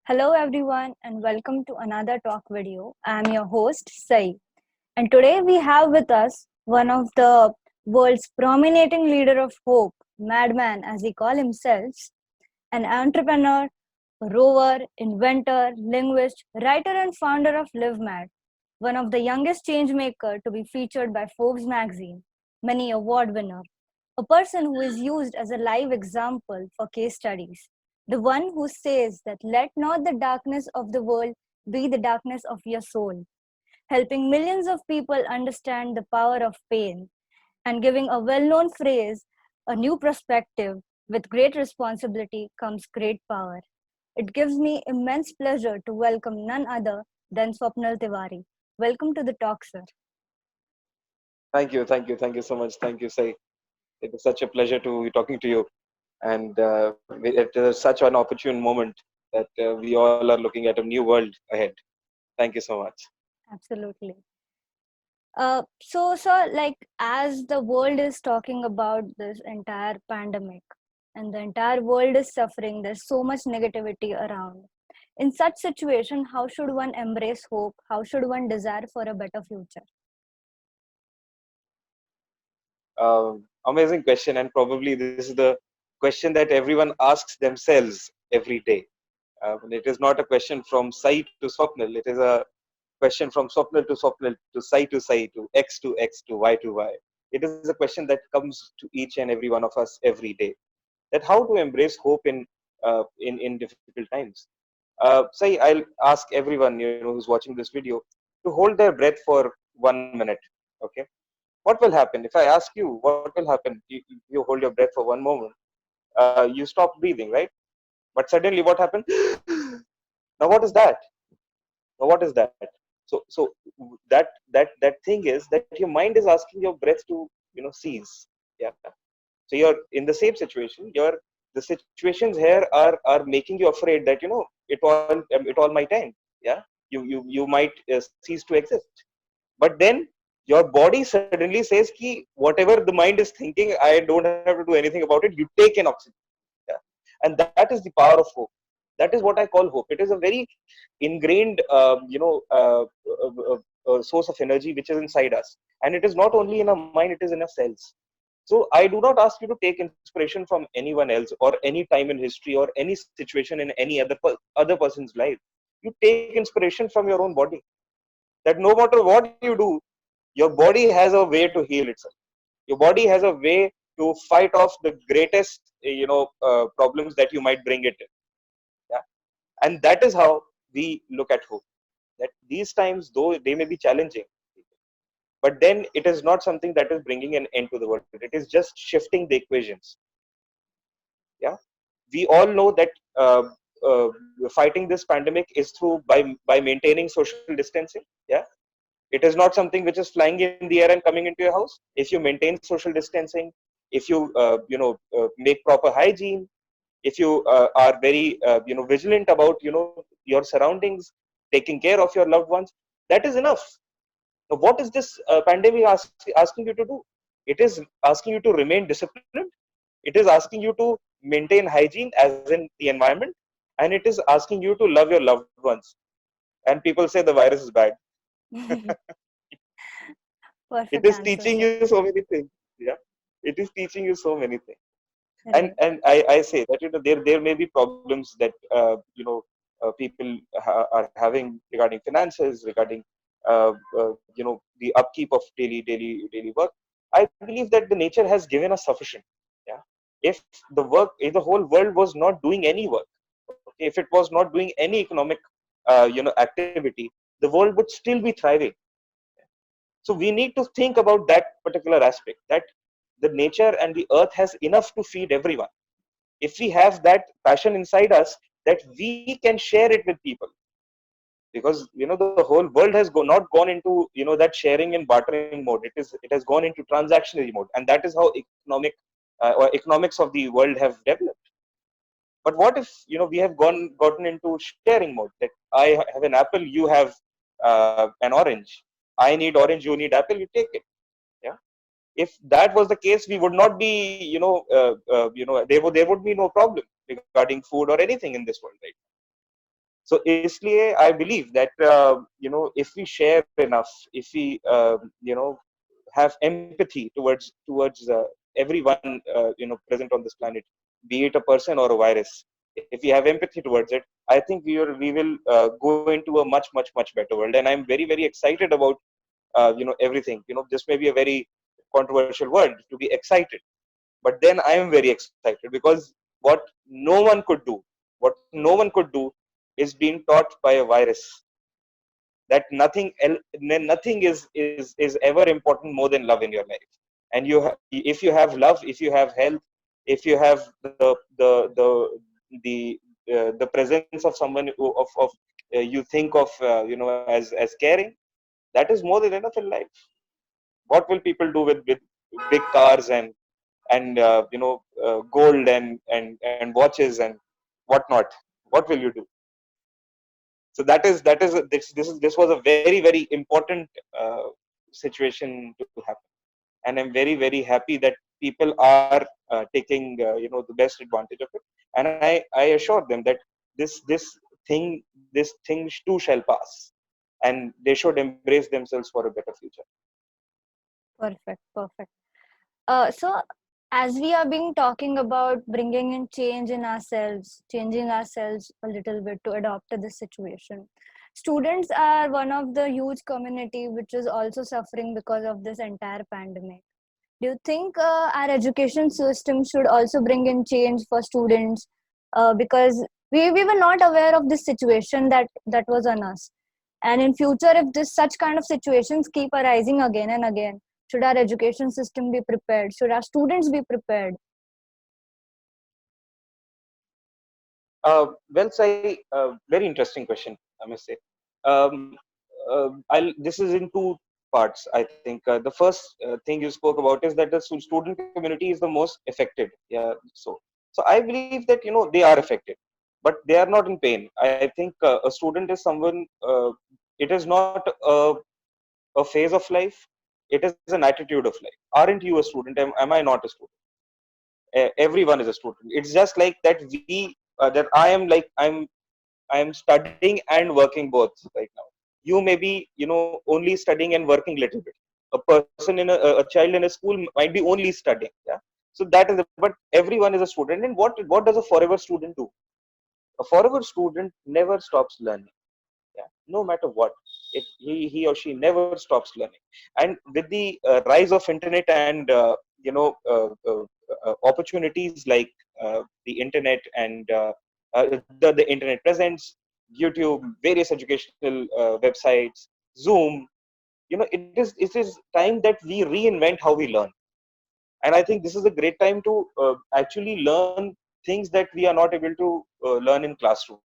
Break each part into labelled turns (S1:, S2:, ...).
S1: Hello everyone and welcome to another talk video. I am your host Sai, and today we have with us one of the world's prominent leader of hope, Madman as he calls himself, an entrepreneur, rover, inventor, linguist, writer and founder of Live Mad, one of the youngest change maker to be featured by Forbes Magazine, many award winner, a person who is used as a live example for case studies, the one who says that let not the darkness of the world be the darkness of your soul, helping millions of people understand the power of pain and giving a well known phrase, a new perspective. With great responsibility comes great power. It gives me immense pleasure to welcome none other than Swapnil Tiwari. Welcome to the talk, sir.
S2: Thank you so much. Thank you, Sai. It is such a pleasure to be talking to you, and it is such an opportune moment that we all are looking at a new world ahead. Thank you so much.
S1: Absolutely. So, sir, like as the world is talking about this entire pandemic and the entire world is suffering, there's so much negativity around. In such situation, how should one embrace hope? How should one desire for a better future?
S2: Amazing question, and probably this is the question that everyone asks themselves every day. It is not a question from Sai to Swapnil. It is a question from Swapnil to Sai to X to Y. It is a question that comes to each and every one of us every day. That how to embrace hope in difficult times. Say I'll ask everyone who's watching this video to hold their breath for 1 minute. Okay, what will happen if I ask you what will happen? You hold your breath for one moment. You stop breathing, right? But suddenly, what happened? Now, what is that? Now, what is that? So that thing is that your mind is asking your breath to cease. Yeah. So you're in the same situation. The situations here are making you afraid that it all might end. Yeah, you might cease to exist. But then your body suddenly says ki whatever the mind is thinking, I don't have to do anything about it. You take in oxygen. Yeah. And that is the power of hope. That is what I call hope. It is a very ingrained source of energy which is inside us, and it is not only in our mind, it is in our cells. So I do not ask you to take inspiration from anyone else or any time in history or any situation in any other person's life. You take inspiration from your own body. That no matter what you do, your body has a way to heal itself. Your body has a way to fight off the greatest problems that you might bring it in. Yeah. And that is how we look at hope. That these times, though they may be challenging, but then it is not something that is bringing an end to the world. It is just shifting the equations. Yeah, we all know that fighting this pandemic is through by maintaining social distancing. Yeah, it is not something which is flying in the air and coming into your house. If you maintain social distancing, if you make proper hygiene, if you are very vigilant about your surroundings, taking care of your loved ones, that is enough. Now, what is this pandemic asking you to do? It is asking you to remain disciplined. It is asking you to maintain hygiene, as in the environment, and it is asking you to love your loved ones. And people say the virus is bad. It
S1: Perfect
S2: is
S1: answer,
S2: teaching
S1: sir.
S2: you so many things. Yeah, it is teaching you so many things. And
S1: Right.
S2: I say that there may be problems that people are having regarding finances, regarding the upkeep of daily work. I believe that the nature has given us sufficient. Yeah, if the whole world was not doing any work, okay, if it was not doing any economic activity, the world would still be thriving. So we need to think about that particular aspect, that the nature and the earth has enough to feed everyone. If we have that passion inside us, that we can share it with people, because the whole world has not gone into that sharing and bartering mode. It has gone into transactionary mode, and that is how economics of the world have developed. But what if we have gotten into sharing mode, that I have an apple, you have an orange. I need orange, you need apple, you take it. Yeah. If that was the case, we would not be there would be no problem regarding food or anything in this world, right? So इसलिए I believe that if we share enough, if we have empathy towards everyone present on this planet, be it a person or a virus. If we have empathy towards it, I think we will go into a much better world. And I'm very very excited about everything. This may be a very controversial word, to be excited, but then I am very excited because what no one could do, what no one could do is being taught by a virus, that nothing is ever important more than love in your life. And if you have love, if you have health, if you have the presence of someone of you think of as caring, that is more than enough in life. What will people do with big cars and gold and watches and whatnot? What will you do? So this was a very very important situation to happen. And I'm very very happy that people are taking the best advantage of it. And I assure them that this thing too shall pass, and they should embrace themselves for a better future.
S1: Perfect, perfect. So, as we are being talking about bringing in change in ourselves, changing ourselves a little bit to adopt to this situation, students are one of the huge community which is also suffering because of this entire pandemic. Do you think our education system should also bring in change for students? Because we were not aware of this situation that was on us. And in future, if this such kind of situations keep arising again and again, should our education system be prepared? Should our students be prepared?
S2: Well, Sai, very interesting question, I must say. Um, this is in two parts, I think. The first thing you spoke about is that the student community is the most affected. Yeah, so I believe that they are affected, but they are not in pain. I think a student is someone. It is not a phase of life. It is an attitude of life. Aren't you a student? Am I not a student? Everyone is a student. It's just like that that I am studying and working both right now. You may be only studying and working a little bit. A person a child in a school might be only studying. Yeah. So that is but everyone is a student. And what does a forever student do? A forever student never stops learning. Yeah, no matter what, he or she never stops learning. And with the rise of internet and opportunities like the internet and the internet presents, YouTube, various educational websites, Zoom, it is time that we reinvent how we learn. And I think this is a great time to actually learn things that we are not able to learn in classrooms.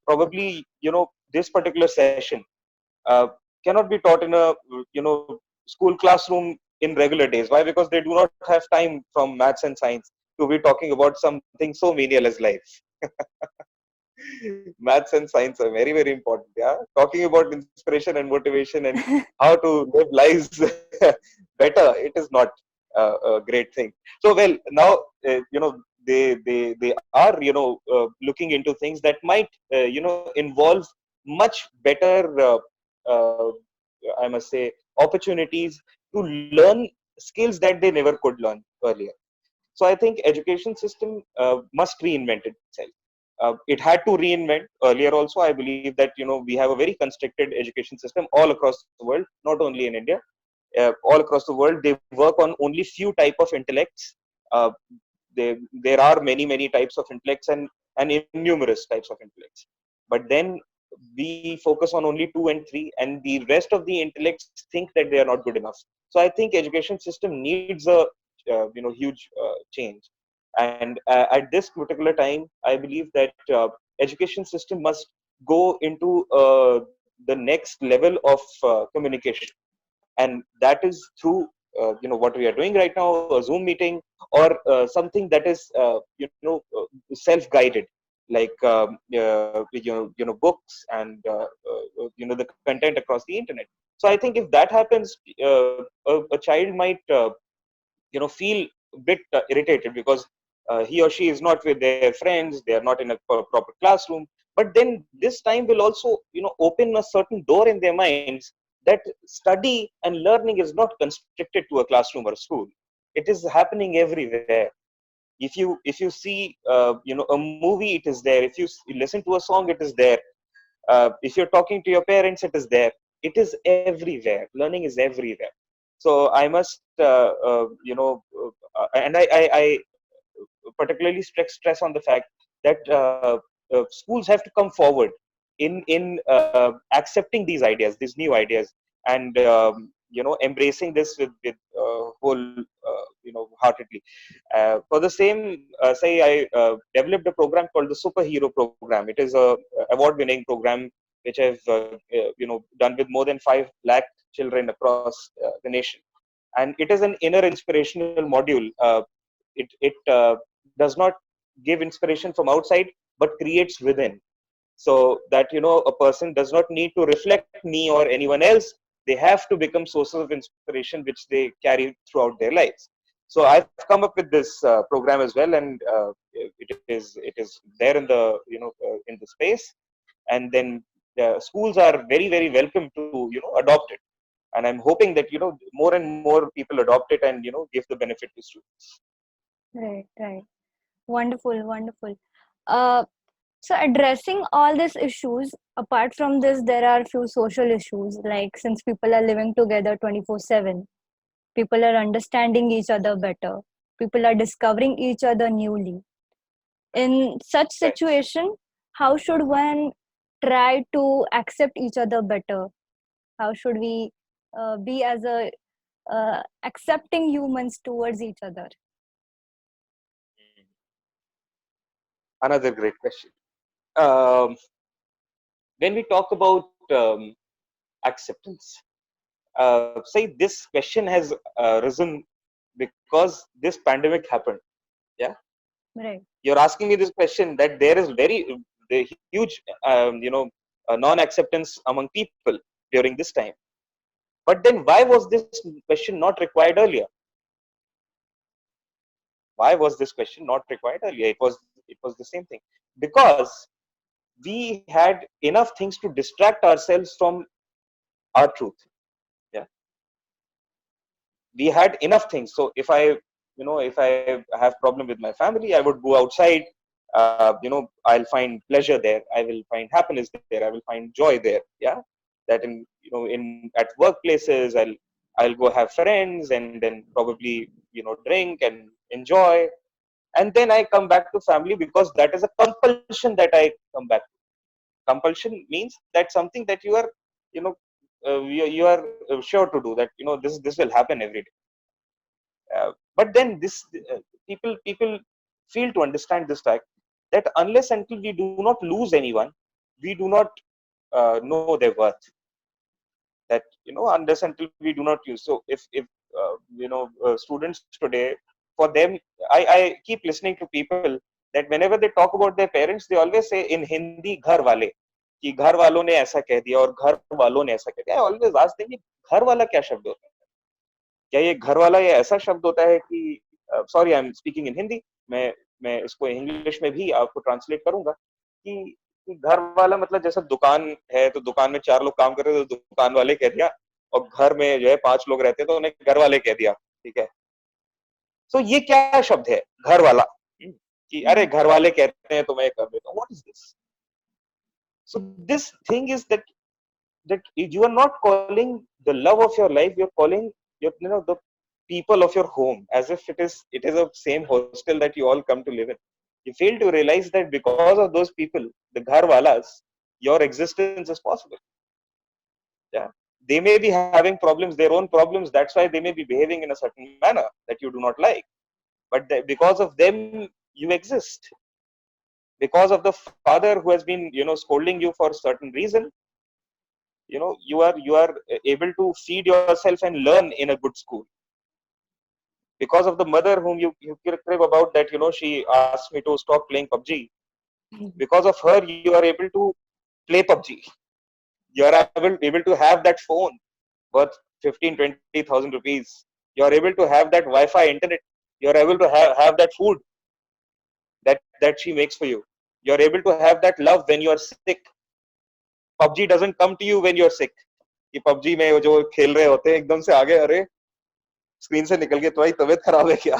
S2: Probably this particular session uh, cannot be taught in a school classroom in regular days. Why? Because they do not have time from maths and science to be talking about something so menial as life. Maths and science are very very important. Yeah, talking about inspiration and motivation and how to live lives better, it is not a great thing. So well, now they are looking into things that might involve much better uh, I must say opportunities to learn skills that they never could learn earlier. So I think education system must reinvent itself. It had to reinvent earlier also. I believe that we have a very constricted education system all across the world, not only in India. All across the world, they work on only few type of intellects. Uh, there are many types of intellects and innumerous types of intellects. But then we focus on only two and three, and the rest of the intellects think that they are not good enough. So I think education system needs a huge change. And at this particular time, I believe that education system must go into the next level of communication, and that is through what we are doing right now, a Zoom meeting, or something that is self guided, like books and the content across the internet. So I think if that happens, a child might feel a bit irritated because he or she is not with their friends, they are not in a proper classroom. But then this time will also, open a certain door in their minds that study and learning is not constricted to a classroom or a school. It is happening everywhere. If you see, a movie, it is there. If you listen to a song, it is there. If you're talking to your parents, it is there. It is everywhere. Learning is everywhere. So I must, and I particularly stress on the fact that schools have to come forward in accepting these ideas, these new ideas, and embracing this with whole heartedly. For the same, say I developed a program called the Superhero Program. It is a award-winning program which I've done with more than 5 lakh children across the nation, and it is an inner inspirational module. It does not give inspiration from outside but creates within, so that a person does not need to reflect me or anyone else. They have to become sources of inspiration which they carry throughout their lives. So I've come up with this program as well, and it is there in the in the space. And then schools are very, very welcome to adopt it, and I'm hoping that more and more people adopt it and give the benefit to students.
S1: Right, right. Wonderful, wonderful. Uh, so addressing all these issues, apart from this, there are few social issues, like since people are living together 24/7, people are understanding each other better, people are discovering each other newly. In such
S2: Right.
S1: situation, how should one try to accept each other better? How should we be as a accepting humans towards each other?
S2: Another great question. um, when we talk about acceptance, say this question has risen because this pandemic happened. Yeah,
S1: Right.
S2: you're asking me this question that there is the huge non-acceptance among people during this time. But then why was this question not required earlier? Why was this question not required earlier? It was the same thing, because we had enough things to distract ourselves from our truth. Yeah, we had enough things. So if I have problem with my family, I would go outside. I'll find pleasure there. I will find happiness there. I will find joy there. Yeah, that in at workplaces, I'll go have friends, and then probably drink and enjoy, and then I come back to family because that is a compulsion that I come back to. Compulsion means that something that you are you know you are sure to do, that this will happen every day. But then this people fail to understand this fact that unless until we do not lose anyone, we do not know their worth. That unless until we do not use. So if students today, for them, I keep listening to people that whenever they talk about their parents, they always say in Hindi घर वाले, कि घर वालों ने ऐसा कह दिया और घर वालों ने ऐसा कह दिया. I always ask them कि घर वाला क्या शब्द होता है? क्या ये घर वाला ये ऐसा शब्द होता है कि sorry I am speaking in Hindi, मैं इसको इंग्लिश में भी आपको ट्रांसलेट करूंगा कि घर वाला मतलब जैसे दुकान है, तो दुकान में 4 लोग काम कर रहे हैं तो दुकान वाले कह दिया, और घर में जो है 5 लोग रहते हैं तो उन्हें घर वाले कह दिया. ठीक है, तो ये क्या शब्द है घर वाला? कि अरे
S1: Mm.
S2: घर वाले कहते हैं तो मैं कर देता हूँ. What is this? So this thing is that you are not calling the love of your life, you're calling the people of your home as if it is a same hostel that you all come to live in. You fail to realize that because of those people, the ghar walas, your existence is possible. Yeah, they may be having problems, their own problems, that's why they may be behaving in a certain manner that you do not like, but because of them you exist. Because of the father who has been scolding you for a certain reason, you are able to feed yourself and learn in a good school. Because of the mother whom you crib about, that she asked me to stop playing PUBG, because of her you are able to play PUBG. You are able to have that phone worth 15-20,000 rupees. You are able to have that Wi-Fi internet. You are able to have that food that she makes for you. You're able to have that love when you're sick. PUBG doesn't come to you when you're sick. कि PUBG में जो खेल रहे होते हैं एकदम से आगे, अरे स्क्रीन से निकल के तुम्हारी तबीयत खराब है क्या?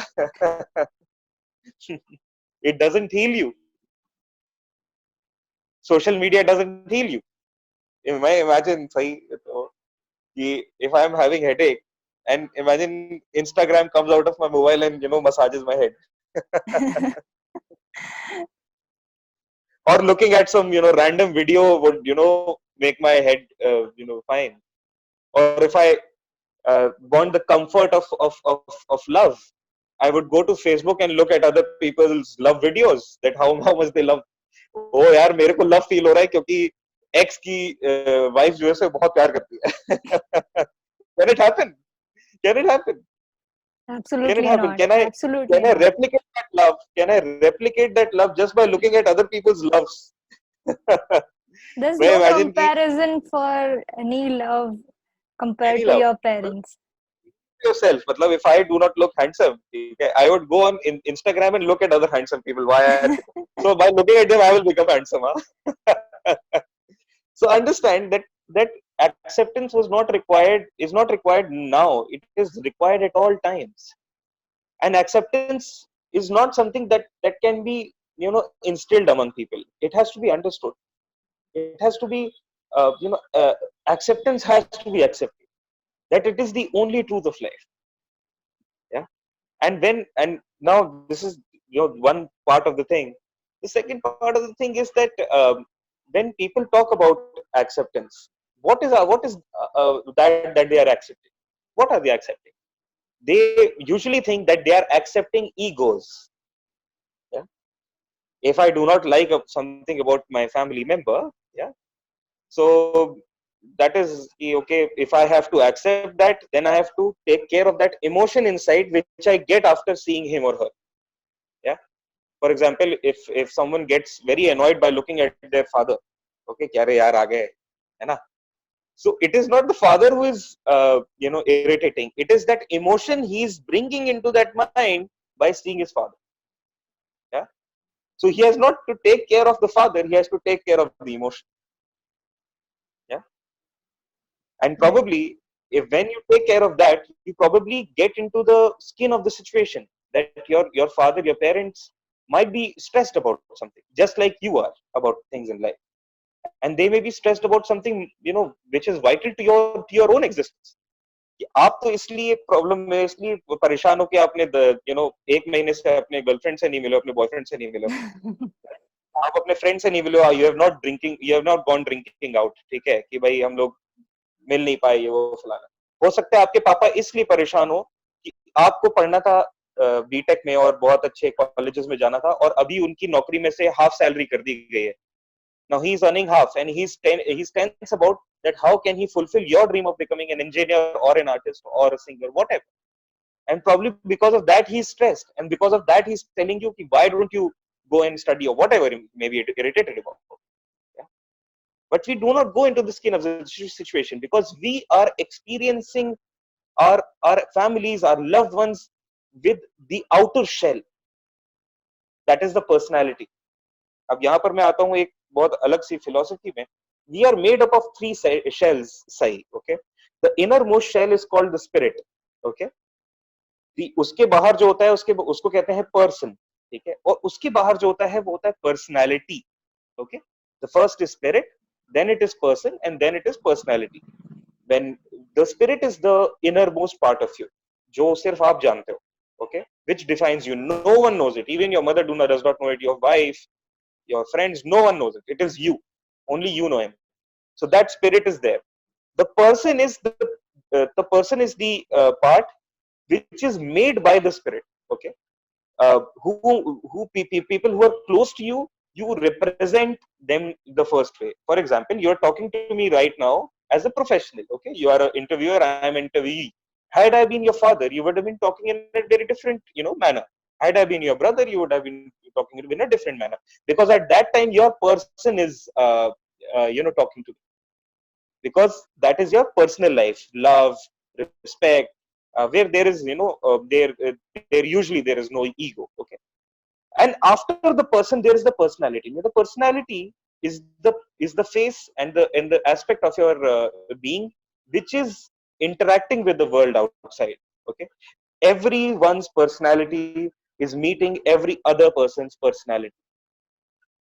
S2: It doesn't heal you. Social media doesn't heal you. Imagine सही तो कि if I am having headache and imagine Instagram comes out of my mobile and massages my head. Or looking at some random video would make my head fine. Or if I want the comfort of love, I would go to Facebook and look at other people's love videos, that how much they love. Oh यार मेरे को love feel हो रहा है क्योंकि ex की wife जो है से बहुत प्यार करती है. Can it happen? Can it happen? Can it
S1: Absolutely
S2: happen?
S1: not. Absolutely
S2: Can I
S1: not.
S2: replicate that love? Can I replicate that love just by looking at other people's loves?
S1: There's
S2: मैं
S1: no
S2: imagine कि
S1: comparison for any love compared
S2: any
S1: to
S2: love.
S1: your parents.
S2: Yourself. मतलब if I do not look handsome, okay, I would go on Instagram and look at other handsome people. Why? So by looking at them, I will become handsome. Huh? So understand that acceptance was not required. Is not required now. It is required at all times. And acceptance is not something that can be instilled among people. It has to be understood. It has to be acceptance has to be accepted, that it is the only truth of life. Yeah. And now this is one part of the thing. The second part of the thing is that when people talk about acceptance, what is that they are accepting? What are they accepting? They usually think that they are accepting egos. Yeah. If I do not like something about my family member, yeah, so that is okay. If I have to accept that, then I have to take care of that emotion inside which I get after seeing him or her. Yeah. For example, if someone gets very annoyed by looking at their father, okay, kya re yaar aa gaye, hai na? So it is not the father who is irritating. It is that emotion he is bringing into that mind by seeing his father. Yeah. So he has not to take care of the father, he has to take care of the emotion. Yeah. And
S1: Right.
S2: probably if when you take care of that, you probably get into the skin of the situation, that your father, your parents might be stressed about something just like you are about things in life, and they may be stressed about something which is vital to your own existence. कि आप तो इसलिए problem में इसलिए परेशान हो कि आपने एक महीने से अपने गर्लफ्रेंड से नहीं मिले, अपने बॉयफ्रेंड से नहीं मिले, आप अपने फ्रेंड से नहीं मिले, you have not gone drinking out, ठीक है, कि भाई हम लोग मिल नहीं पाए, ये वो फलाना. हो सकता है आपके पापा इसलिए परेशान हो कि आपको पढ़ना था बीटेक में और बहुत अच्छे कॉलेजेस में जाना था, और अभी उनकी नौकरी में से हाफ सैलरी कर दी गई है. Now he is earning half, and he's tense about that. How can he fulfill your dream of becoming an engineer or an artist or a singer, whatever? And probably because of that he's stressed, and because of that he's telling you, why don't you go and study or whatever he may be irritated about. Yeah? But we do not go into the skin of the situation because we are experiencing our families, our loved ones with the outer shell. That is the personality. अब यहाँ पर मैं आता हूँ एक बहुत अलग सी philosophy में. We are made up of three shells, Sai. Okay, the innermost shell is called the spirit. Okay, उसके बाहर जो होता है उसको कहते हैं person. ठीक है, और उसके बाहर जो होता है वो होता है personality. Okay, the first is spirit, then it is person, and then it is personality. When the spirit is the innermost part of you, जो सिर्फ आप जानते हो. Okay, which defines you. No one knows it. Even your mother does not know it. Your wife, your friends, no one knows it. It is you. Only you know him. So that spirit is there. The person is the part which is made by the spirit. Okay, people who are close to you, you represent them the first way. For example, you are talking to me right now as a professional. Okay, you are an interviewer, I am interviewee. Had I been your father, you would have been talking in a very different manner. Had I been your brother, you would have been talking in a different manner, because at that time your person is talking to me, because that is your personal life, love, respect, where there is there usually there is no ego. Okay, And after the person, there is the personality. Now, the personality is the face and the aspect of your being, which is interacting with the world outside. Okay, everyone's personality is meeting every other person's personality.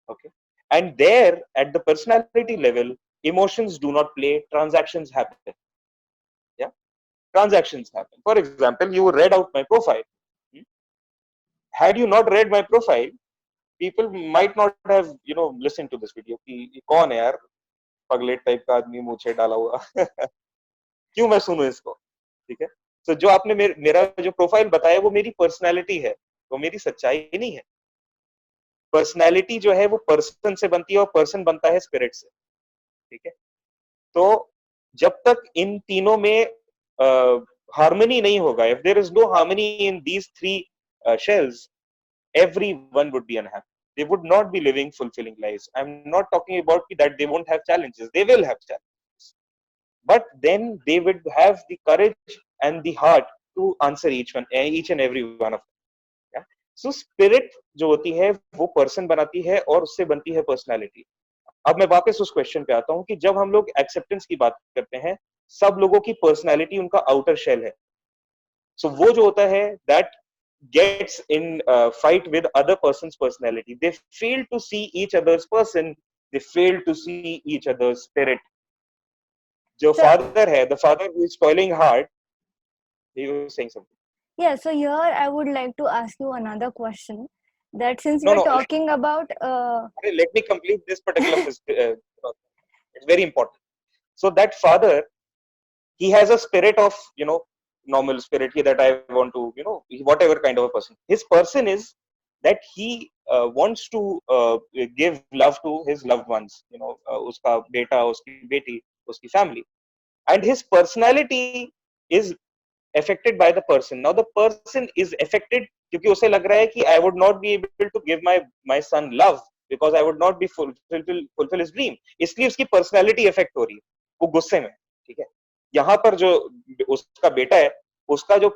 S2: Okay, and there at the personality level, emotions do not play, transactions happen. Yeah, transactions happen. For example, you read out my profile. Hmm? Had you not read my profile, people might not have listened to this video कि ये कौन है यार, Pagglait type का आदमी मूछे डाला हुआ क्यों मैं सुनूं इसको. ठीक है. तो जो आपने मेरा जो प्रोफाइल बताया वो मेरी पर्सनालिटी है, वो मेरी सच्चाई नहीं है. पर्सनालिटी जो है वो पर्सन से बनती है और पर्सन बनता है स्पिरिट से. ठीक है. तो जब तक इन तीनों में हार्मनी नहीं होगा, if there is no harmony in these three shells, everyone would be unhappy. They would not be living fulfilling lives. I'm not talking about that they won't have challenges. They will have challenges. But then they would have the courage and the heart to answer each and every one of them. Yeah? So spirit जो होती है वो person बनाती है और उससे बनती है personality. अब मैं वापस उस क्वेश्चन पे आता हूँ कि जब हम लोग एक्सेप्टेंस की बात करते हैं, सब लोगों की पर्सनालिटी उनका आउटर शेल है. सो वो जो होता है that gets in fight with other person's personality. They fail to see each other's person. They fail to see each other's spirit. जो
S1: So
S2: father है, the father who is toiling hard, he was saying something.
S1: yeah, so here I would like to ask you another question. That since
S2: No,
S1: we're
S2: no.
S1: talking about
S2: Let me complete this particular. It's very important. So that father, he has a spirit of normal spirit that I want to whatever kind of a person. His person is that he wants to give love to his loved ones. Uska beta, uski beti, uski family, and his personality is affected by the person. Now the person is affected क्योंकि उसे लग रहा है कि I would not be able to give my son love because I would not be fulfill his dream. इसलिए उसकी personality affect हो रही है, वो गुस्से में. ठीक है. यहाँ पर जो उसका बेटा है, उसका जो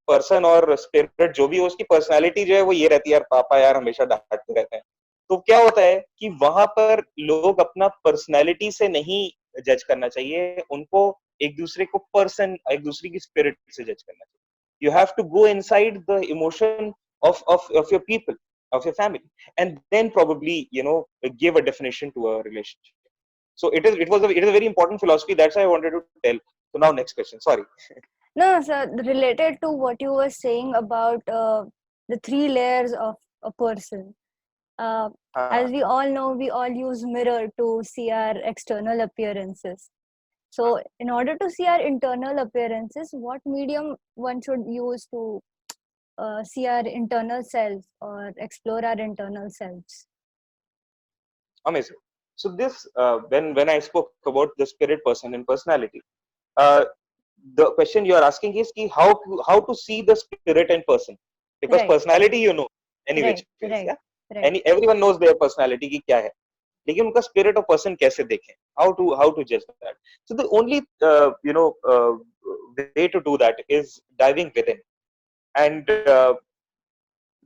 S2: पर्सन और स्पिरिट जो भी हो, उसकी पर्सनालिटी जो है वो ये रहती है, यार पापा यार हमेशा डांटते रहते हैं. तो क्या होता है कि वहां पर लोग अपना पर्सनालिटी से नहीं जज करना चाहिए, उनको एक दूसरे को पर्सन, एक दूसरे की स्पिरिट से जज करना चाहिए. You have to go inside the emotion of your people, of your family, and then probably give a definition to a relationship. So it is a very important philosophy. That's why I wanted to tell. So now next question. Sorry.
S1: no, sir, related to what you were saying about the three layers of a person. Uh, as we all know, we all use mirror to see our external appearances. So, in order to see our internal appearances, what medium one should use to see our internal selves or explore our internal selves?
S2: Amazing. So this when I spoke about the spirit person and personality, uh, the question you are asking is ki how to see the spirit and person, because
S1: Right,
S2: personality any
S1: right,
S2: which ways,
S1: right,
S2: yeah,
S1: right.
S2: everyone knows their personality ki kya hai, लेकिन उनका spirit और person कैसे देखें, how to judge that. So the only way to do that is diving within, and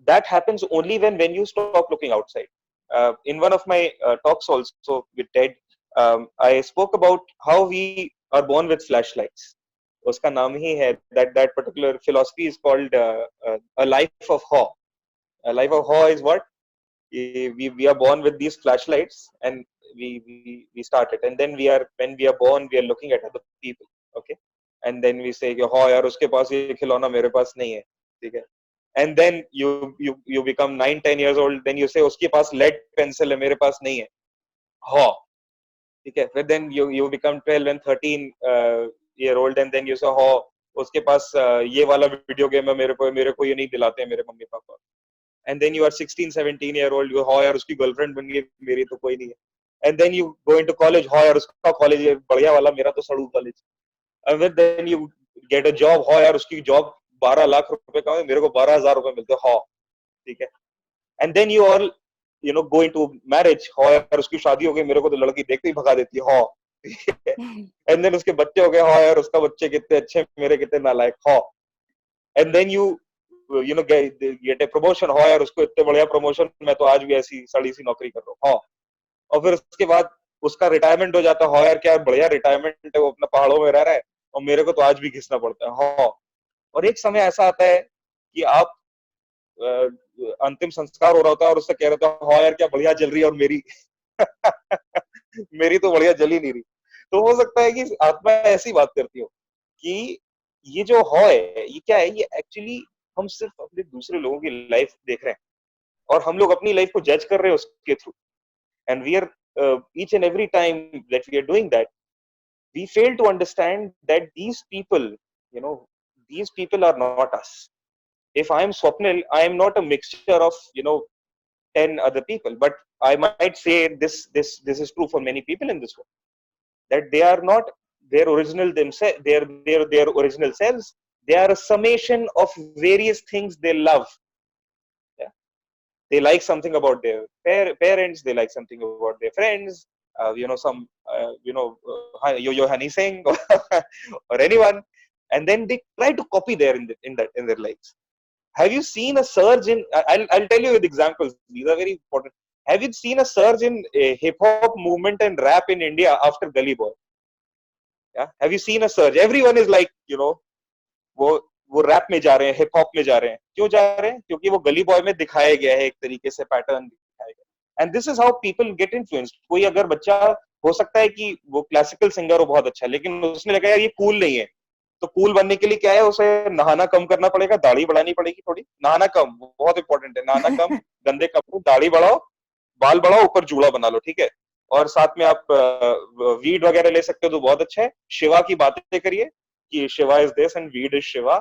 S2: that happens only when you stop looking outside. In one of my talks also with Ted, I spoke about how we are born with flashlights. उसका नाम ही है, that particular philosophy is called a life of awe. A life of awe is what? We are born with these flashlights, and we start it, and then when we are born we are looking at other people. Okay, and then we say कि हाँ यार उसके पास ये खिलौना मेरे पास नहीं है. ठीक है. And then you become 9-10 years old, then you say उसके पास lead pencil है मेरे पास नहीं है. हाँ. ठीक है. But then you become 12 and 13 year old, and then you say हाँ उसके पास ये वाला वीडियो गेम है, मेरे को ये नहीं दिलाते हैं मेरे mummy papa. And then you are 16-17 year old, you हाँ यार उसकी गर्लफ्रेंड बन गई, मेरी तो कोई नहीं है. And then you go into college, हाँ यार उसका कॉलेज है बढ़िया वाला, मेरा तो सड़ू college. And then you get a job, हाँ यार उसकी जॉब 12 लाख रुपए का है, मेरे को 12,000 रुपए मिलते हैं. हाँ. ठीक है. And then you all go into marriage, हाँ यार उसकी शादी हो गई, मेरे को तो लड़की देखते ही भगा देती है. हाँ. ठीक है. And then उसके बच्चे हो गए, हाँ यार उसका बच्चे कितने अच्छे, मेरे कितने नालायक. हाँ. And then you gate a promotion हो यार, उसको इतने बढ़िया प्रमोशन, मैं तो आज भी ऐसी सड़ी सी नौकरी कर रहा हूँ, हाँ। और फिर उसके बाद उसका रिटायरमेंट हो जाता है, हाँ यार क्या बढ़िया रिटायरमेंट है, वो अपना पहाड़ों में रह रहा है और मेरे को तो आज भी घिसना पड़ता है, हाँ। और एक समय ऐसा आता है कि आप अंतिम संस्कार हो रहा होता है और उससे कह रहे थे, हाँ यार क्या बढ़िया जल रही है, और मेरी मेरी तो बढ़िया जल ही नहीं रही। तो हो सकता है कि आत्मा ऐसी बात करती हो कि ये जो है, ये क्या है, ये एक्चुअली हम सिर्फ अपने दूसरे लोगों की लाइफ देख रहे हैं और हम लोग अपनी लाइफ को जज कर रहे हैं उसके through, and we are each and every time that we are doing that, we fail to understand that these people, you know, these people are not us. If I am Swapnil, I am not a mixture of 10 other people, but I might say this is true for many people in this world, that they are not their original themselves, their original selves. They are a summation of various things they love. Yeah? They like something about their parents, they like something about their friends, some Yo-Yo Honey Singh, or anyone, and then they try to copy there in their lives. Have you seen a surge in? I'll tell you with examples. These are very important. Have you seen a surge in hip hop movement and rap in India after Gully Boy? Yeah. Have you seen a surge? Everyone is like, वो वो rap में जा रहे हैं, hip hop में जा रहे हैं। क्यों जा रहे हैं? क्योंकि वो गली बॉय में दिखाया गया है, एक तरीके से पैटर्न दिखाया गया। And this is how people get influenced. कोई अगर बच्चा हो सकता है कि वो क्लासिकल सिंगर हो बहुत अच्छा, लेकिन उसने लगा यार ये कूल नहीं है, तो कूल बनने के लिए क्या है, उसे नहाना कम करना पड़ेगा, दाढ़ी बढ़ानी पड़ेगी थोड़ी। नहाना कम, बहुत इंपॉर्टेंट है, नहाना कम, गंदे कपड़े, दाढ़ी बढ़ाओ, बाल बढ़ाओ, ऊपर जूड़ा बना लो, ठीक है। और साथ में आप वीड वगैरह ले सकते हो तो बहुत अच्छा है। शिवा की बातें करिए कि Shiva is this and weed is Shiva,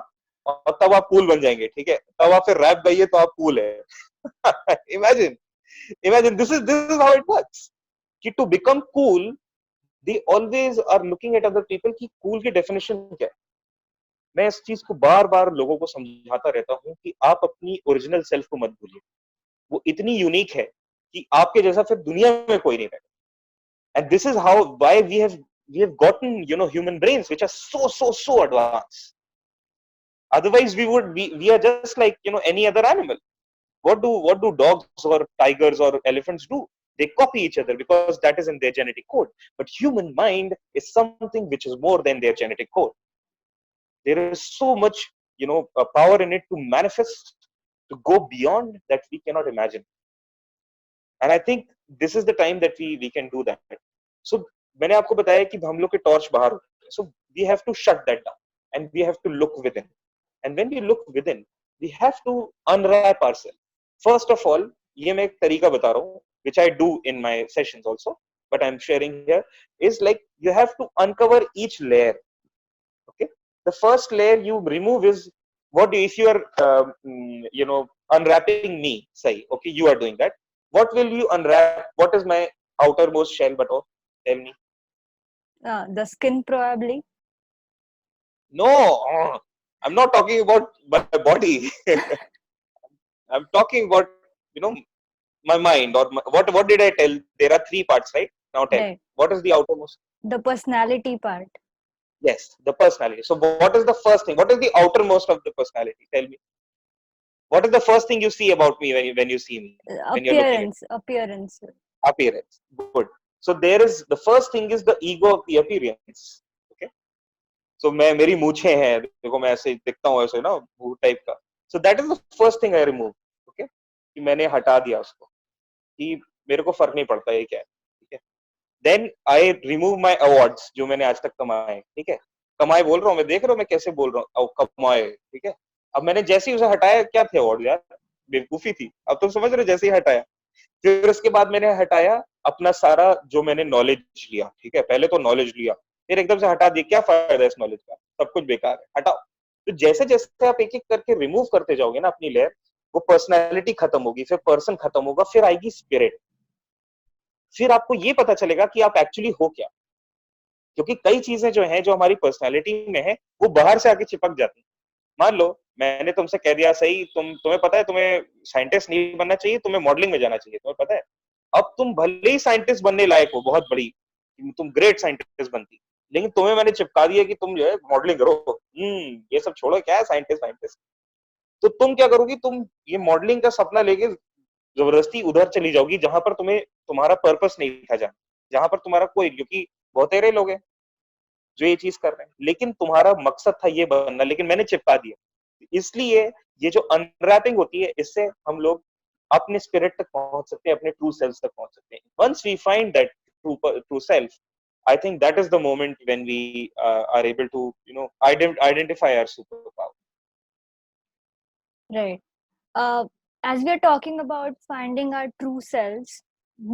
S2: और तब आप कूल बन जाएंगे, ठीक है। तब आप फिर रैप गाइए तो आप कूल है। Imagine, imagine, this is how it works, कि to become cool they always are looking at other people की कूल की डेफिनेशन क्या है। मैं इस चीज को बार बार लोगों को समझाता रहता हूँ कि आप अपनी ओरिजिनल सेल्फ को मत भूलिए। वो इतनी यूनिक है कि आपके जैसा फिर दुनिया में कोई नहीं रहेगा। And this is how why we have gotten human brains which are so advanced. Otherwise we are just like any other animal. What do dogs or tigers or elephants do? They copy each other because that is in their genetic code. But human mind is something which is more than their genetic code. There is so much power in it to manifest, to go beyond that we cannot imagine. And I think this is the time that we can do that. So मैंने आपको बताया कि हम लोग के torch बाहर होते हैं, so we have to shut that down and we have to look within. And when we look within, we have to unwrap ourselves. First of all, ये मैं एक तरीका बता रहा हूँ, which I do in my sessions also, but I'm sharing here, is like you have to uncover each layer. Okay, the first layer you remove is if you are unwrapping me, say, okay, you are doing that. What will you unwrap? What is my outermost shell? But tell me.
S1: The skin, probably.
S2: No, I'm not talking about my body. I'm talking about you know my mind, or what did I tell? There are three parts, right? Now tell me,
S1: Right.
S2: what is the outermost?
S1: The personality part.
S2: Yes, the personality. So what is the first thing? What is the outermost of the personality? Tell me. What is the first thing you see about me when you see me, when you're looking at me?
S1: Appearance.
S2: Appearance. Good. So there is the first thing is the ego of the appearance. Okay. So मेरी मूछें हैं, देखो मैं ऐसे दिखता हूँ, ऐसे ना भूत टाइप का. So that is the first thing I remove. Okay. कि मैंने हटा दिया उसको, कि मेरे को फर्क नहीं पड़ता ये क्या है, ठीक है. Then I remove my awards जो मैंने आज तक कमाए, ठीक है. कमाए बोल रहा हूँ मैं, देख रहा हूँ मैं कैसे बोल रहा हूँ, कमाए, ठीक है. अब मैंने जैसे ही उसे हटाया, क्या थे अवार्ड यार, बेवकूफी थी. अब तुम समझ रहे हो, जैसे ही हटाया, फिर उसके बाद मैंने हटाया अपना सारा जो मैंने नॉलेज लिया, ठीक है. पहले तो नॉलेज लिया, फिर एकदम से हटा दिया, क्या फायदा इस नॉलेज का, सब कुछ बेकार है, हटाओ. तो जैसे जैसे आप एक एक करके रिमूव करते जाओगे ना अपनी लेयर, वो पर्सनैलिटी खत्म होगी, फिर पर्सन खत्म होगा, फिर आएगी स्पिरिट. फिर आपको ये पता चलेगा कि आप एक्चुअली हो क्या. क्योंकि कई चीजें जो हैं, जो हमारी पर्सनैलिटी में है, वो बाहर से आके चिपक जाती हैं. मान लो मैंने तुमसे कह दिया, सही, तुम्हें पता है तुम्हें साइंटिस्ट नहीं बनना चाहिए, तुम्हें मॉडलिंग में जाना चाहिए, तुम्हें पता है. अब तुम भले ही साइंटिस्ट बनने लायक हो, बहुत बड़ी, तुम ग्रेट साइंटिस्ट बनती, लेकिन तुम्हें मैंने चिपका दिया कि तुम जो है मॉडलिंग करो. ये सब छोड़ो, क्या है साइंटिस्ट साइंटिस्ट. तो तुम क्या करोगी, तुम ये मॉडलिंग का सपना लेके जबरदस्ती उधर चली जाओगी जहां पर तुम्हें तुम्हारा पर्पस नहीं था, जहां पर तुम्हारा कोई, क्योंकि बहुतेरे लोग हैं जो ये चीज कर रहे हैं, लेकिन तुम्हारा मकसद था ये बनना, लेकिन मैंने चिपका दिया। इसलिए ये जो अनरैपिंग होती है, इससे हम लोग अपने स्पिरिट तक पहुंच सकते हैं, अपने ट्रू सेल्फ तक पहुंच सकते हैं। Once we find that true self, I think that is the moment when we are able to, identify our superpower.
S1: Right. Uh, as we are talking about finding our true selves,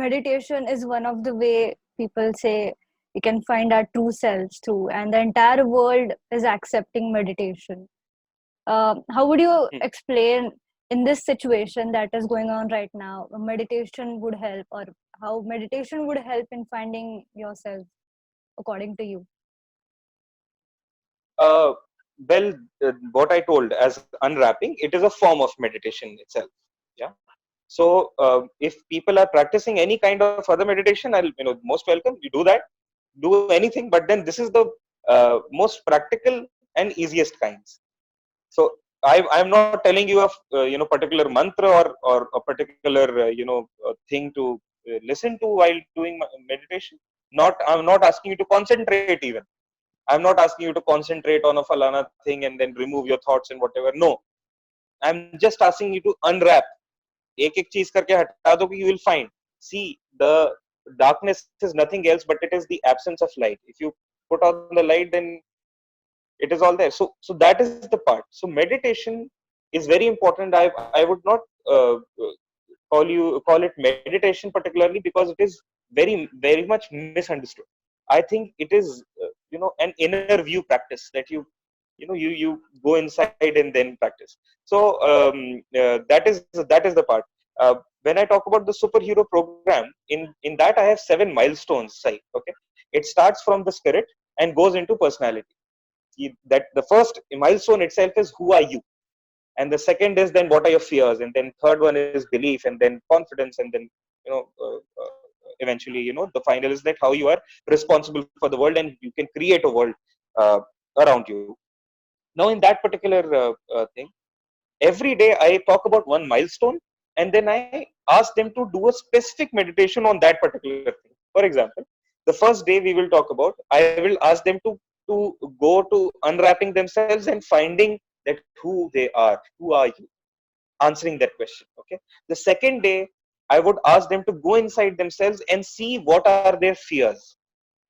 S1: meditation is one of the way people say we can find our true selves through, and the entire world is accepting meditation. How would you
S2: Hmm.
S1: explain in this situation that is going on right now, meditation would help, or how meditation would help in finding yourself, according to you?
S2: Uh, well, what I told as unwrapping, it is a form of meditation itself. Yeah. So if people are practicing any kind of other meditation, I'll, most welcome. You do that, do anything, but then this is the most practical and easiest kinds. So I'm not telling you a particular mantra or a particular thing to listen to while doing meditation. Not I'm not asking you to concentrate even. I'm not asking you to concentrate on a falana thing and then remove your thoughts and whatever. No, I'm just asking you to unwrap. एक एक चीज करके हटा दो कि you will find. See, the darkness is nothing else but it is the absence of light. If you put on the light, then it is all there. So that is the part. So meditation is very important. I would not call it meditation particularly, because it is very much misunderstood. I think it is an inner view practice that you go inside and then practice. So that is the part. When I talk about the superhero program, in that I have 7 milestones. Okay, it starts from the spirit and goes into personality. That the first milestone itself is who are you, and the second is then what are your fears, and then third one is belief, and then confidence, and then eventually the final is that how you are responsible for the world and you can create a world uh, around you. Now in that particular thing, every day I talk about one milestone, and then I ask them to do a specific meditation on that particular thing. For example, the first day we will talk about, I will ask them to go to unwrapping themselves and finding that who they are, who are you, answering that question. Okay, the second day I would ask them to go inside themselves and see what are their fears.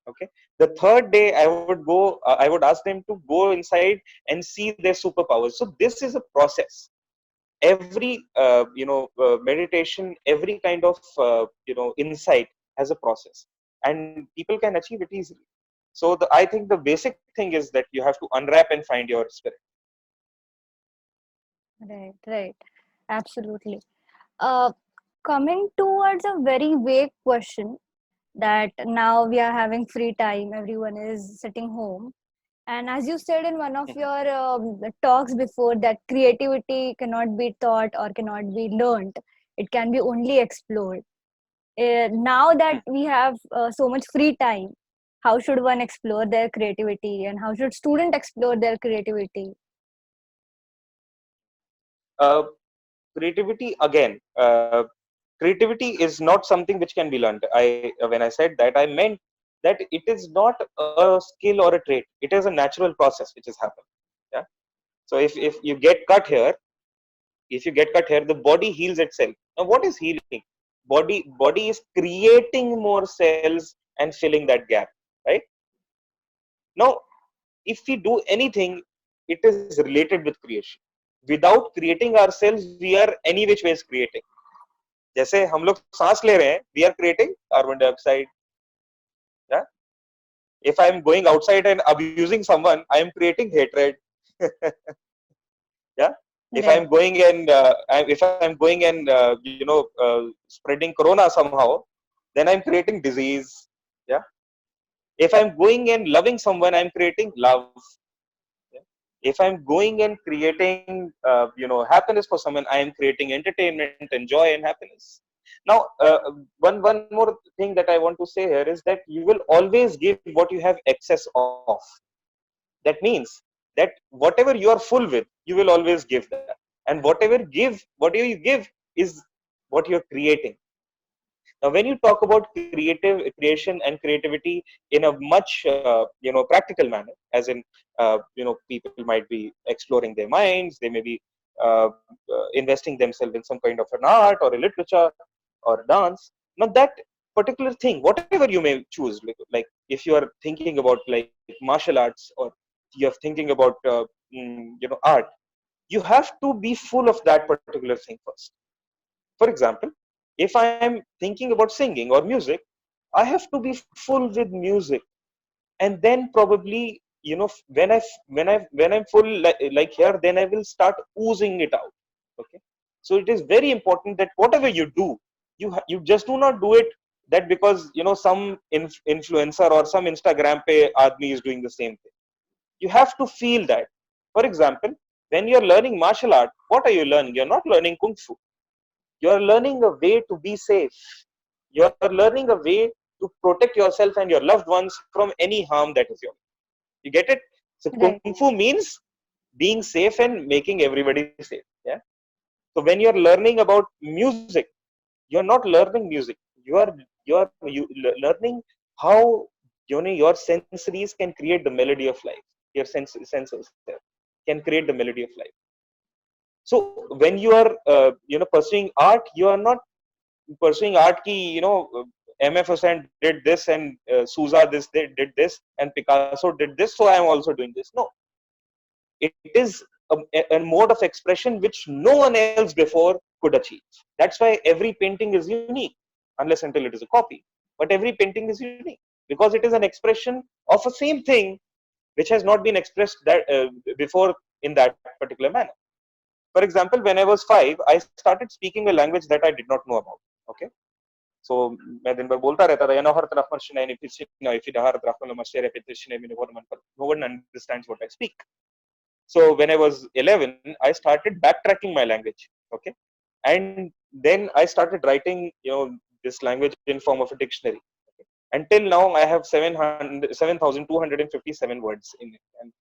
S2: Okay, the third day I would ask them to go inside and see their superpowers. So this is a process. Every meditation, every kind of insight has a process, and people can achieve it easily. So I think the basic thing is that you have to unwrap and find your spirit.
S1: Right, right. Absolutely. Uh, Coming towards a very vague question, that now we are having free time, everyone is sitting home. And as you said in one of
S2: Mhm.
S1: your talks before, that creativity cannot be taught or cannot be learned, it can be only explored. Now that we have so much free time, how should one explore their creativity, and how should student explore their creativity?
S2: uh, Creativity again, creativity is not something which can be learned. When I said that, I meant that it is not a skill or a trait, it is a natural process which has happened. Yeah. So if you get cut here, if you get cut here, the body heals itself. Now what is healing? Body is creating more cells and filling that gap, right? Now if we do anything, it is related with creation. Without creating ourselves, we are any which ways creating. जैसे हम लोग सांस ले रहे हैं, we are creating carbon dioxide. Yeah. If I am going outside and abusing someone, I am creating hatred. Yeah. If I
S1: Right,
S2: am going and if I am going and spreading corona somehow, then I am creating disease. Yeah. If I am going and loving someone, I am creating love. Yeah. If I'm going and creating happiness for someone, I am creating entertainment and joy and happiness. Now one more thing that I want to say here is that you will always give what you have excess of. That means that whatever you are full with, you will always give that. and whatever you give is what you're creating. Now, when you talk about creative creation and creativity in a much practical manner, as in people might be exploring their minds, they may be investing themselves in some kind of an art or a literature or dance. Now, that particular thing, whatever you may choose, like if you are thinking about like martial arts, or you're thinking about art, you have to be full of that particular thing first. For example, if I am thinking about singing or music, I have to be full with music, and then probably when I'm full like here, then I will start oozing it out. Okay, so it is very important that whatever you do, you just do not do it that because some influencer or some Instagram pe admi is doing the same thing. You have to feel that. For example, when you're learning martial art, what are you learning? You're not learning kung fu. You're learning a way to be safe. You're learning a way to protect yourself and your loved ones from any harm that is yours. You get it? So kung
S1: Right.
S2: fu means being safe and making everybody safe. Yeah. So when you're learning about music, you're not learning music. Learning how your sensories can create the melody of life. Your senses can create the melody of life. So when you are pursuing art, you are not pursuing art ki MF Hussain did this and Souza did this and Picasso did this, so I am also doing this. No, it is a mode of expression which no one else before could achieve. That's why every painting is unique, unless until it is a copy. But every painting is unique because it is an expression of a same thing which has not been expressed that before in that particular manner. For example, when I was 5, I started speaking a language that I did not know about. Okay, so मैं दिन भर बोलता रहता था, no one understands what I speak. So when I was 11, I started backtracking my language. Okay, and then I started writing this language in form of a dictionary. Okay? Until now, I have 7,257 words in it, and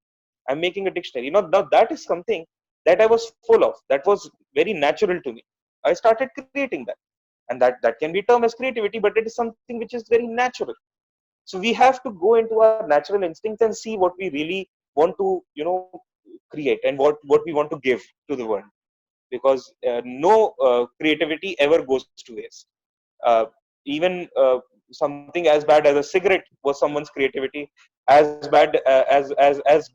S2: I'm making a dictionary. Now that is something that I was full of. That was very natural to me. I started creating that, and that can be termed as creativity, but it is something which is very natural. So we have to go into our natural instincts and see what we really want to create and what we want to give to the world, because no creativity ever goes to waste. Even something as bad as a cigarette was someone's creativity, as bad as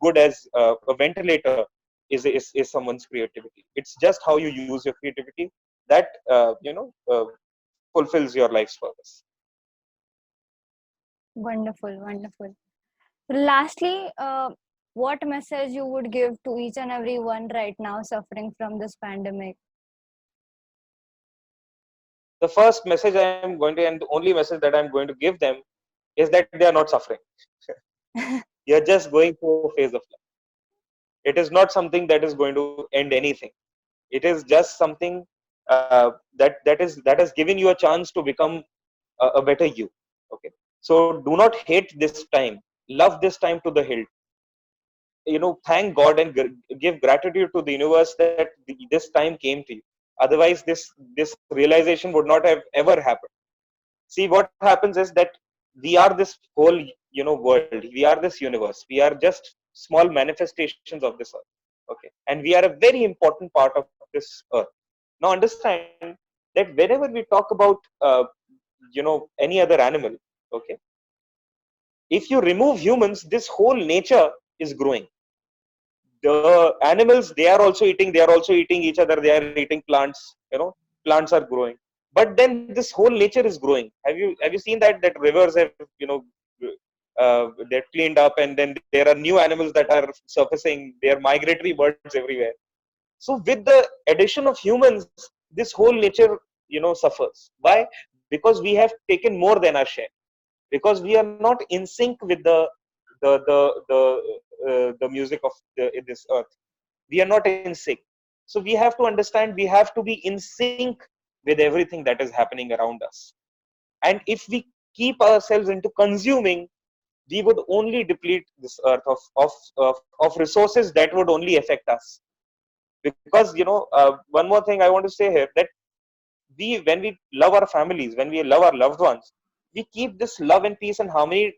S2: good as a ventilator is someone's creativity. It's just how you use your creativity that fulfills your life's purpose.
S1: Wonderful, wonderful. Lastly, what message you would give to each and every one right now suffering from this pandemic?
S2: The first message I am going to, and the only message that I'm going to give them, is that they are not suffering. You're just going through a phase of life. It is not something that is going to end anything. It is just something that has given you a chance to become a better you. Okay, so do not hate this time. Love this time to the hilt. Thank God and give gratitude to the universe that this time came to you. Otherwise, this realization would not have ever happened. See, what happens is that we are this whole world. We are this universe. We are just small manifestations of this earth. Okay, and we are a very important part of this earth. Now understand that whenever we talk about any other animal, okay, if you remove humans, this whole nature is growing. The animals, they are also eating. They are also eating each other. They are eating plants. Plants are growing. But then this whole nature is growing. Have you seen that rivers have they're cleaned up, and then there are new animals that are surfacing. They are migratory birds everywhere. So with the addition of humans, this whole nature suffers. Why? Because we have taken more than our share, because we are not in sync with the the the the music of this earth. We are not in sync. So we have to understand, we have to be in sync with everything that is happening around us. And if we keep ourselves into consuming, we would only deplete this earth of resources that would only affect us. Because one more thing I want to say here, that when we love our families, when we love our loved ones, we keep this love and peace and harmony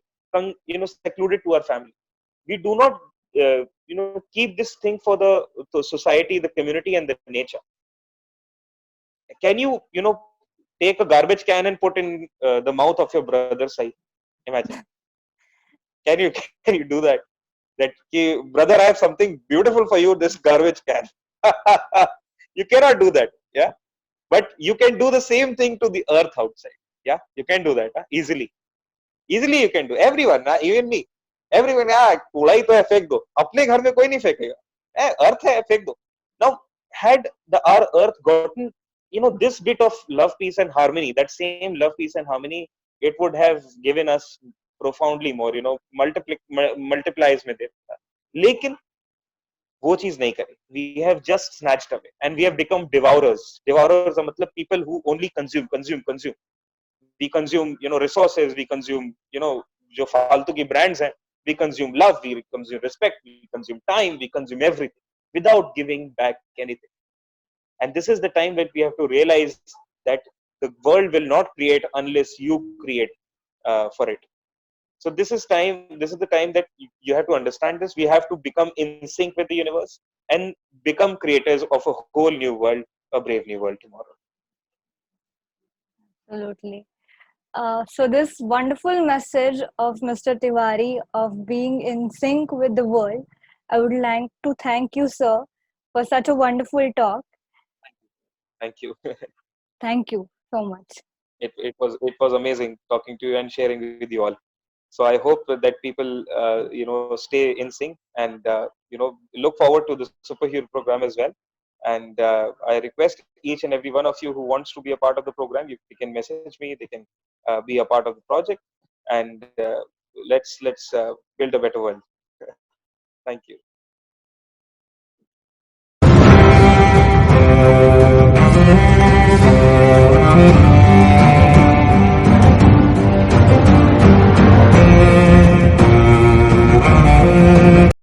S2: secluded to our family. We do not keep this thing for the society, the community, and the nature. Can you take a garbage can and put in the mouth of your brother's eye? Imagine. Can you do that? That, brother, I have something beautiful for you, this garbage can. You cannot do that. Yeah. But you can do the same thing to the earth outside. Yeah, you can do that easily. Easily you can do. Everyone, even me. Everyone, कूड़ा तो है, फेंक दो. अपने घर में कोई नहीं फेंकेगा. Earth है, फेंक दो. Now, had our earth gotten this bit of love, peace, and harmony, that same love, peace, and harmony, it would have given us profoundly more. Multiplies में देता. लेकिन वो चीज नहीं करी. We have just snatched away, and we have become devourers. Devourers are मतलब people who only consume. We consume resources. We consume जो फालतू की brands हैं. We consume love. We consume respect. We consume time. We consume everything without giving back anything. And this is the time that we have to realize that the world will not create unless you create for it. So this is the time that you have to understand this. We have to become in sync with the universe and become creators of a whole new world, a brave new world tomorrow.
S1: Absolutely. So this wonderful message of Mr. Tiwari of being in sync with the world, I would like to thank you, sir, for such a wonderful talk.
S2: Thank you.
S1: Thank you so much.
S2: It was amazing talking to you and sharing with you all. So I hope that people stay in sync, and look forward to the superhero program as well. And I request each and every one of you who wants to be a part of the program, they can message me. They can be a part of the project, and let's build a better world. Thank you.